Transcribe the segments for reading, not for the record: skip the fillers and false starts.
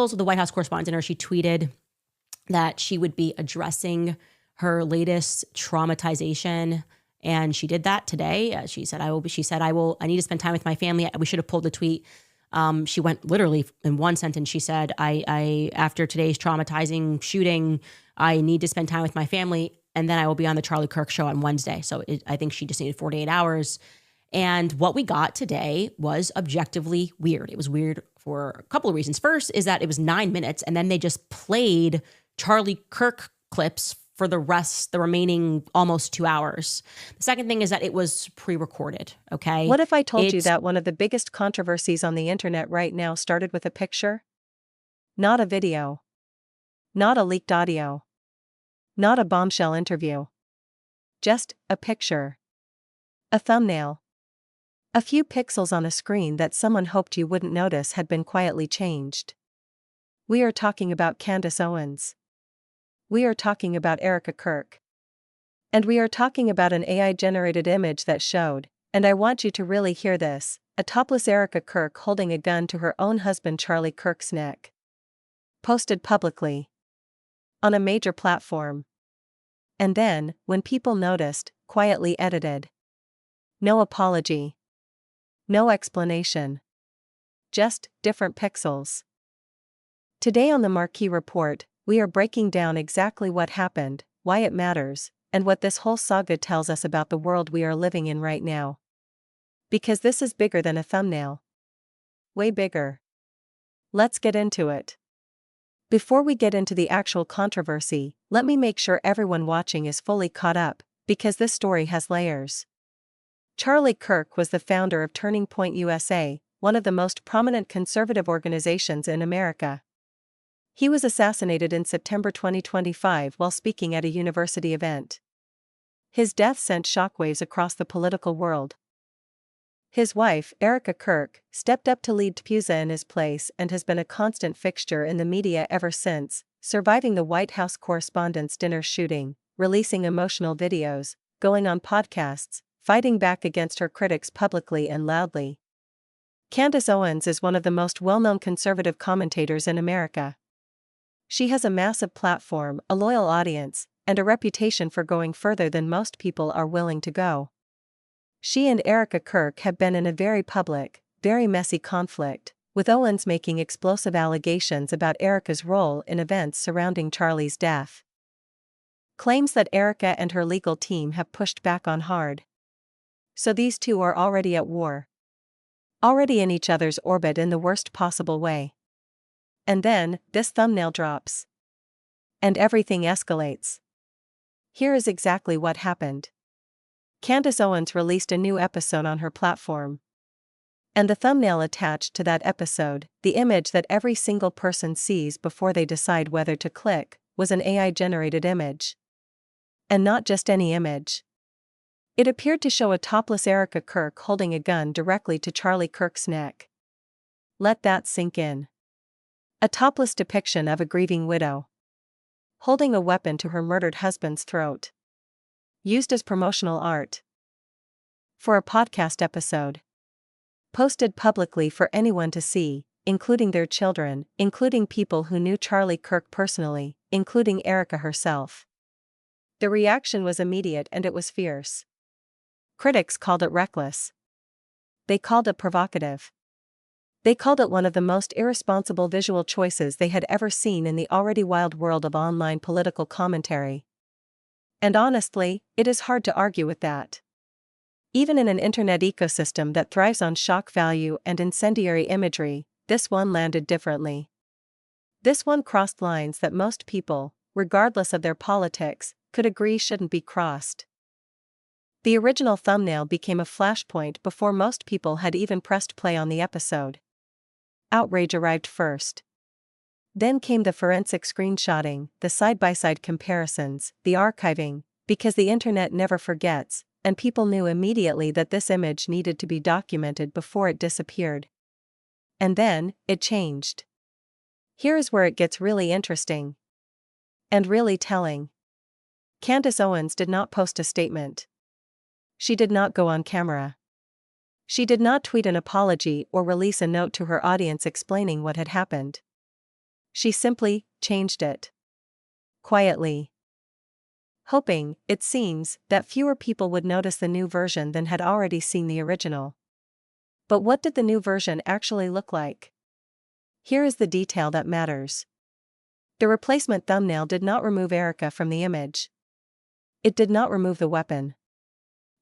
Also, the White House correspondent dinner, she tweeted that she would be addressing her latest traumatization, and she did that today. She said, I need to spend time with my family." We should have pulled the tweet. She went literally in one sentence. She said, I after today's traumatizing shooting, I need to spend time with my family, and then I will be on the Charlie Kirk show on Wednesday. So I think she just needed 48 hours. And what we got today was objectively weird. It was weird for a couple of reasons. First is that it was 9 minutes, and then they just played Charlie Kirk clips for the remaining almost 2 hours. The second thing is that it was pre-recorded, okay? What if I told you that one of the biggest controversies on the internet right now started with a picture? Not a video. Not a leaked audio. Not a bombshell interview. Just a picture. A thumbnail. A few pixels on a screen that someone hoped you wouldn't notice had been quietly changed. We are talking about Candace Owens. We are talking about Erika Kirk. And we are talking about an AI-generated image that showed, and I want you to really hear this, a topless Erika Kirk holding a gun to her own husband Charlie Kirk's neck. Posted publicly. On a major platform. And then, when people noticed, quietly edited. No apology. No explanation. Just different pixels. Today on the Marquee Report, we are breaking down exactly what happened, why it matters, and what this whole saga tells us about the world we are living in right now. Because this is bigger than a thumbnail. Way bigger. Let's get into it. Before we get into the actual controversy, let me make sure everyone watching is fully caught up, because this story has layers. Charlie Kirk was the founder of Turning Point USA, one of the most prominent conservative organizations in America. He was assassinated in September 2025 while speaking at a university event. His death sent shockwaves across the political world. His wife, Erika Kirk, stepped up to lead Pusa in his place and has been a constant fixture in the media ever since, surviving the White House Correspondents' Dinner shooting, releasing emotional videos, going on podcasts, fighting back against her critics publicly and loudly. Candace Owens is one of the most well-known conservative commentators in America. She has a massive platform, a loyal audience, and a reputation for going further than most people are willing to go. She and Erika Kirk have been in a very public, very messy conflict, with Owens making explosive allegations about Erika's role in events surrounding Charlie's death. Claims that Erika and her legal team have pushed back on hard. So these two are already at war. Already in each other's orbit in the worst possible way. And then, this thumbnail drops. And everything escalates. Here is exactly what happened. Candace Owens released a new episode on her platform. And the thumbnail attached to that episode, the image that every single person sees before they decide whether to click, was an AI-generated image. And not just any image. It appeared to show a topless Erika Kirk holding a gun directly to Charlie Kirk's neck. Let that sink in. A topless depiction of a grieving widow. Holding a weapon to her murdered husband's throat. Used as promotional art. For a podcast episode. Posted publicly for anyone to see, including their children, including people who knew Charlie Kirk personally, including Erika herself. The reaction was immediate and it was fierce. Critics called it reckless. They called it provocative. They called it one of the most irresponsible visual choices they had ever seen in the already wild world of online political commentary. And honestly, it is hard to argue with that. Even in an internet ecosystem that thrives on shock value and incendiary imagery, this one landed differently. This one crossed lines that most people, regardless of their politics, could agree shouldn't be crossed. The original thumbnail became a flashpoint before most people had even pressed play on the episode. Outrage arrived first. Then came the forensic screenshotting, the side-by-side comparisons, the archiving, because the internet never forgets, and people knew immediately that this image needed to be documented before it disappeared. And then, it changed. Here is where it gets really interesting. And really telling. Candace Owens did not post a statement. She did not go on camera. She did not tweet an apology or release a note to her audience explaining what had happened. She simply changed it. Quietly. Hoping, it seems, that fewer people would notice the new version than had already seen the original. But what did the new version actually look like? Here is the detail that matters. The replacement thumbnail did not remove Erika from the image. It did not remove the weapon.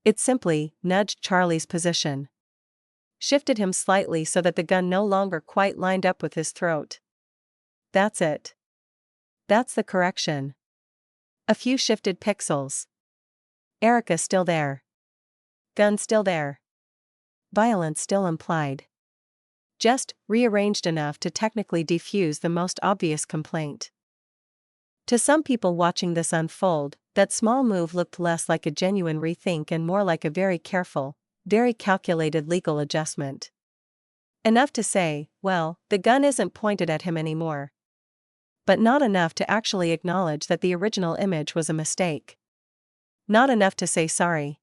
It simply nudged Charlie's position. Shifted him slightly so that the gun no longer quite lined up with his throat. That's it. That's the correction. A few shifted pixels. Erika still there. Gun still there. Violence still implied. Just rearranged enough to technically defuse the most obvious complaint. To some people watching this unfold, that small move looked less like a genuine rethink and more like a very careful, very calculated legal adjustment. Enough to say, well, the gun isn't pointed at him anymore. But not enough to actually acknowledge that the original image was a mistake. Not enough to say sorry.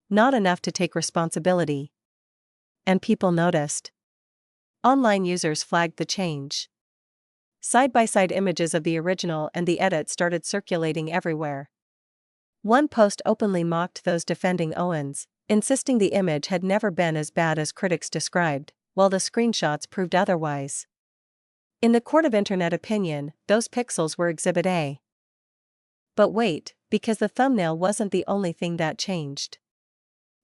Not enough to take responsibility. And people noticed. Online users flagged the change. Side-by-side images of the original and the edit started circulating everywhere. One post openly mocked those defending Owens, insisting the image had never been as bad as critics described, while the screenshots proved otherwise. In the court of internet opinion, those pixels were Exhibit A. But wait, because the thumbnail wasn't the only thing that changed.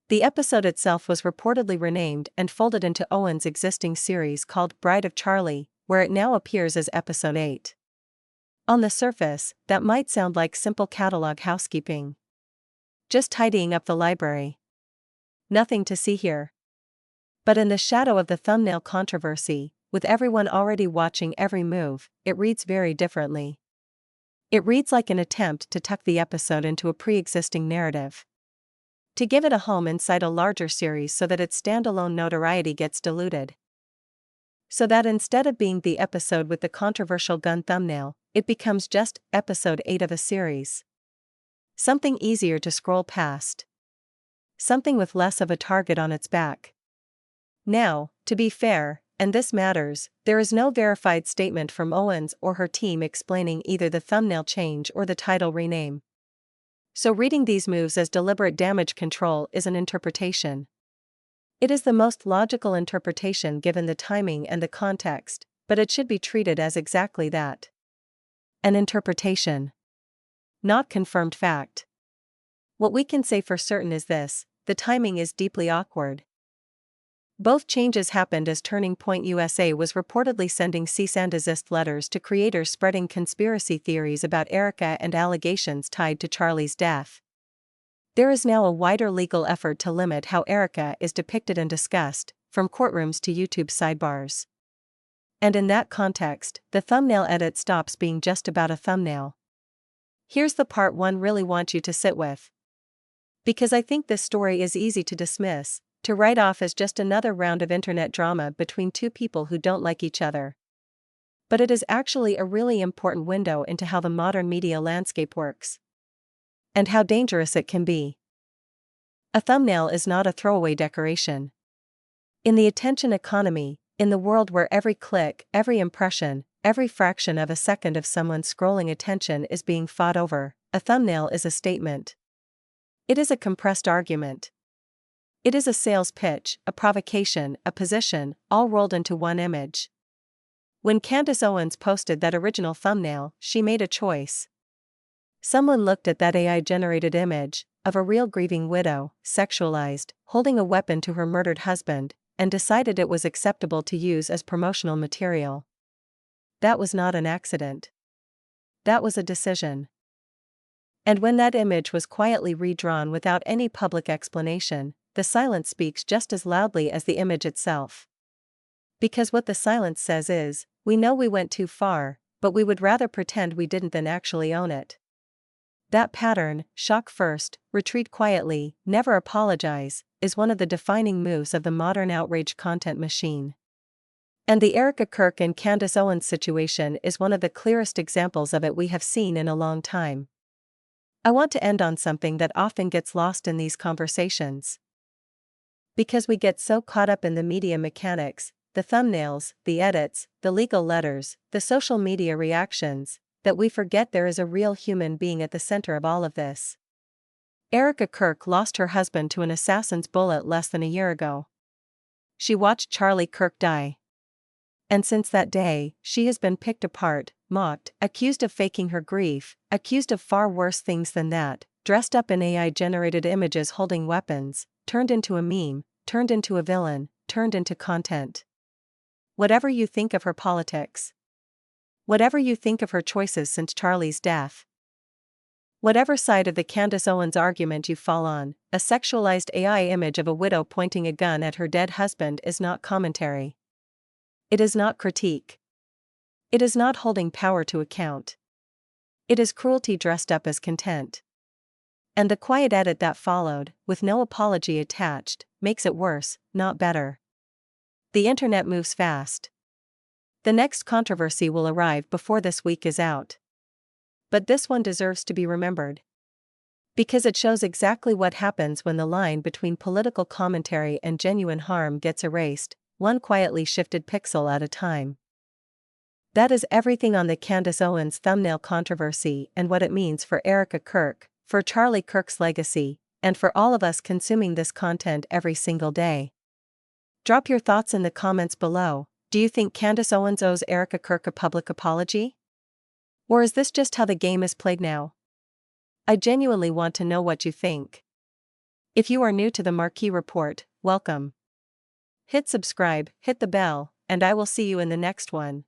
The episode itself was reportedly renamed and folded into Owens' existing series called Bride of Charlie, where it now appears as Episode 8. On the surface, that might sound like simple catalog housekeeping. Just tidying up the library. Nothing to see here. But in the shadow of the thumbnail controversy, with everyone already watching every move, it reads very differently. It reads like an attempt to tuck the episode into a pre-existing narrative. To give it a home inside a larger series so that its standalone notoriety gets diluted. So that instead of being the episode with the controversial gun thumbnail, it becomes just Episode 8 of a series. Something easier to scroll past. Something with less of a target on its back. Now, to be fair, and this matters, there is no verified statement from Owens or her team explaining either the thumbnail change or the title rename. So reading these moves as deliberate damage control is an interpretation. It is the most logical interpretation given the timing and the context, but it should be treated as exactly that. An interpretation. Not confirmed fact. What we can say for certain is this: the timing is deeply awkward. Both changes happened as Turning Point USA was reportedly sending cease and desist letters to creators spreading conspiracy theories about Erika and allegations tied to Charlie's death. There is now a wider legal effort to limit how Erika is depicted and discussed, from courtrooms to YouTube sidebars. And in that context, the thumbnail edit stops being just about a thumbnail. Here's the part one really want you to sit with. Because I think this story is easy to dismiss, to write off as just another round of internet drama between two people who don't like each other. But it is actually a really important window into how the modern media landscape works. And how dangerous it can be. A thumbnail is not a throwaway decoration. In the attention economy, in the world where every click, every impression, every fraction of a second of someone's scrolling attention is being fought over, a thumbnail is a statement. It is a compressed argument. It is a sales pitch, a provocation, a position, all rolled into one image. When Candace Owens posted that original thumbnail, she made a choice. Someone looked at that AI-generated image, of a real grieving widow, sexualized, holding a weapon to her murdered husband, and decided it was acceptable to use as promotional material. That was not an accident. That was a decision. And when that image was quietly redrawn without any public explanation, the silence speaks just as loudly as the image itself. Because what the silence says is, we know we went too far, but we would rather pretend we didn't than actually own it. That pattern, shock first, retreat quietly, never apologize, is one of the defining moves of the modern outrage content machine. And the Erika Kirk and Candace Owens situation is one of the clearest examples of it we have seen in a long time. I want to end on something that often gets lost in these conversations. Because we get so caught up in the media mechanics, the thumbnails, the edits, the legal letters, the social media reactions, that we forget there is a real human being at the center of all of this. Erika Kirk lost her husband to an assassin's bullet less than a year ago. She watched Charlie Kirk die. And since that day, she has been picked apart, mocked, accused of faking her grief, accused of far worse things than that, dressed up in AI-generated images holding weapons, turned into a meme, turned into a villain, turned into content. Whatever you think of her politics, whatever you think of her choices since Charlie's death, whatever side of the Candace Owens argument you fall on, a sexualized AI image of a widow pointing a gun at her dead husband is not commentary. It is not critique. It is not holding power to account. It is cruelty dressed up as content. And the quiet edit that followed, with no apology attached, makes it worse, not better. The internet moves fast. The next controversy will arrive before this week is out. But this one deserves to be remembered. Because it shows exactly what happens when the line between political commentary and genuine harm gets erased, one quietly shifted pixel at a time. That is everything on the Candace Owens thumbnail controversy and what it means for Erika Kirk, for Charlie Kirk's legacy, and for all of us consuming this content every single day. Drop your thoughts in the comments below. Do you think Candace Owens owes Erika Kirk a public apology? Or is this just how the game is played now? I genuinely want to know what you think. If you are new to the Marquee Report, welcome. Hit subscribe, hit the bell, and I will see you in the next one.